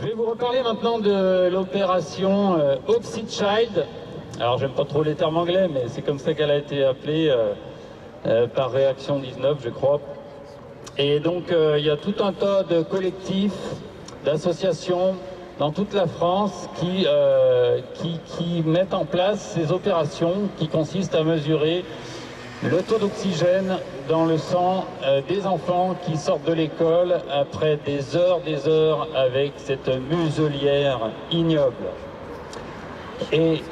Je vais vous reparler maintenant de l'opération Opposite Child. Alors j'aime pas trop les termes anglais, mais c'est comme ça qu'elle a été appelée par Réaction 19, je crois. Et donc il y a tout un tas de collectifs, d'associations dans toute la France qui mettent en place ces opérations qui consistent à mesurer le taux d'oxygène dans le sang des enfants qui sortent de l'école après des heures avec cette muselière ignoble. Et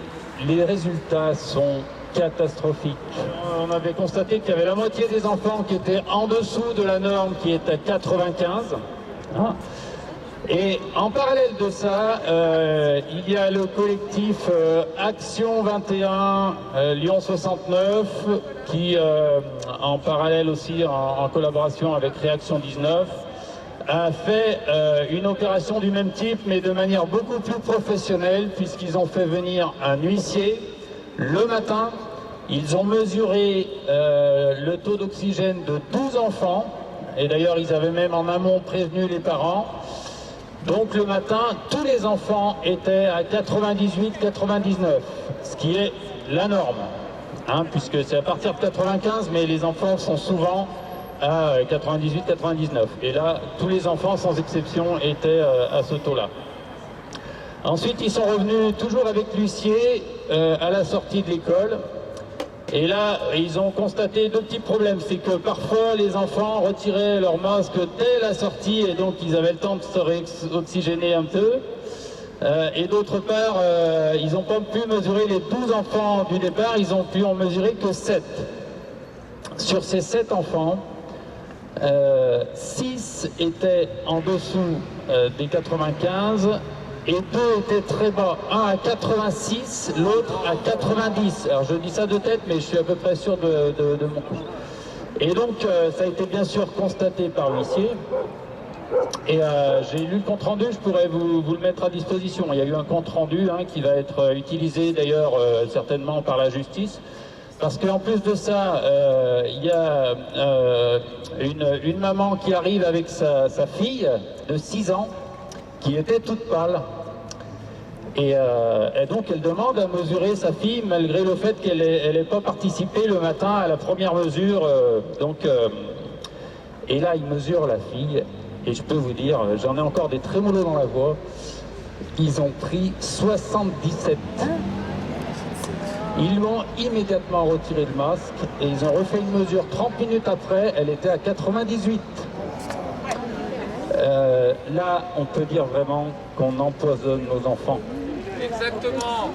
les résultats sont catastrophiques. On avait constaté qu'il y avait la moitié des enfants qui étaient en dessous de la norme qui est à 95. Et en parallèle de ça, il y a le collectif Action 21 Lyon 69 qui, en parallèle aussi en collaboration avec Réaction 19, a fait une opération du même type mais de manière beaucoup plus professionnelle puisqu'ils ont fait venir un huissier le matin. Ils ont mesuré le taux d'oxygène de 12 enfants et d'ailleurs ils avaient même en amont prévenu les parents. Donc le matin, tous les enfants étaient à 98-99, ce qui est la norme, puisque c'est à partir de 95, mais les enfants sont souvent à 98-99. Et là, tous les enfants, sans exception, étaient à ce taux-là. Ensuite, ils sont revenus toujours avec l'huissier à la sortie de l'école. Et là, ils ont constaté deux petits problèmes. C'est que parfois, les enfants retiraient leur masque dès la sortie et donc ils avaient le temps de se réoxygéner un peu. Et d'autre part, ils n'ont pas pu mesurer les 12 enfants du départ, ils ont pu en mesurer que 7. Sur ces 7 enfants, 6 étaient en dessous des 95 et 2 étaient très bas, un à 86, l'autre à 90. Alors je dis ça de tête, mais je suis à peu près sûr de mon coup. Et donc ça a été bien sûr constaté par l'huissier. Et j'ai lu le compte rendu, je pourrais vous le mettre à disposition. Il y a eu un compte rendu qui va être utilisé d'ailleurs certainement par la justice. Parce qu'en plus de ça, il y a une maman qui arrive avec sa fille de 6 ans, qui était toute pâle. Et donc elle demande à mesurer sa fille malgré le fait qu'elle n'ait pas participé le matin à la première mesure. Et là il mesure la fille et je peux vous dire, j'en ai encore des trémolos dans la voix, ils ont pris 77. Ils lui ont immédiatement retiré le masque et ils ont refait une mesure 30 minutes après, elle était à 98. Là, on peut dire vraiment qu'on empoisonne nos enfants. Exactement.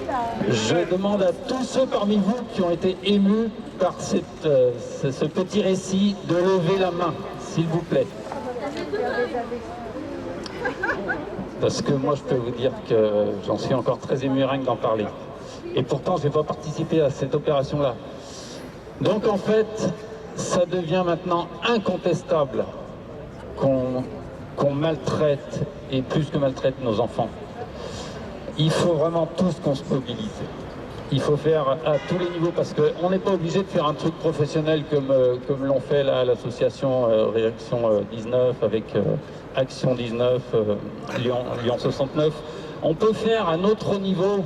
Je demande à tous ceux parmi vous qui ont été émus par ce petit récit de lever la main, s'il vous plaît. Parce que moi, je peux vous dire que j'en suis encore très ému rien que d'en parler. Et pourtant, je n'ai pas participé à cette opération-là. Donc, en fait, ça devient maintenant incontestable qu'on maltraite, et plus que maltraite, nos enfants. Il faut vraiment tous qu'on se mobilise. Il faut faire à tous les niveaux, parce qu'on n'est pas obligé de faire un truc professionnel comme l'ont fait là l'association Réaction 19 avec Action 19, Lyon 69. On peut faire à notre niveau.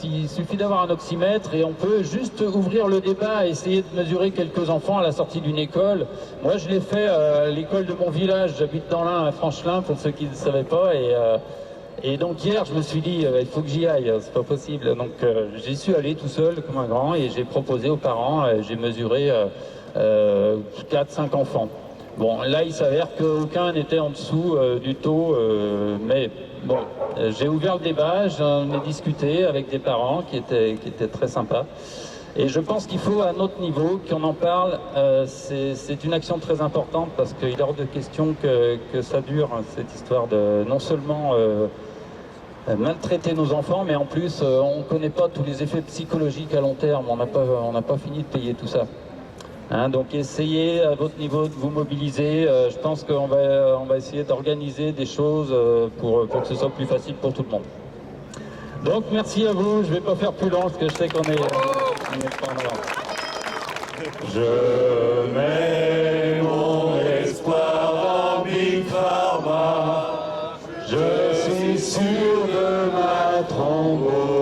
Il suffit d'avoir un oxymètre et on peut juste ouvrir le débat, essayer de mesurer quelques enfants à la sortie d'une école. Moi je l'ai fait à l'école de mon village, j'habite dans l'Ain à Franchelin pour ceux qui ne savaient pas, et donc hier je me suis dit il faut que j'y aille, c'est pas possible, donc j'y suis allé tout seul comme un grand et j'ai proposé aux parents, j'ai mesuré 4-5 enfants. Bon, là il s'avère qu'aucun n'était en dessous du taux, mais bon, j'ai ouvert le débat, j'en ai discuté avec des parents qui étaient très sympas. Et je pense qu'il faut à notre niveau qu'on en parle, c'est une action très importante parce qu'il est hors de question que ça dure, cette histoire de non seulement maltraiter nos enfants, mais en plus on ne connaît pas tous les effets psychologiques à long terme, on n'a pas fini de payer tout ça. Donc essayez à votre niveau de vous mobiliser, je pense qu'on va essayer d'organiser des choses pour que ce soit plus facile pour tout le monde. Donc merci à vous, je ne vais pas faire plus long parce que je sais qu'on est pas en avance. Je mets mon espoir dans Big Pharma. sûr de ma thrombose.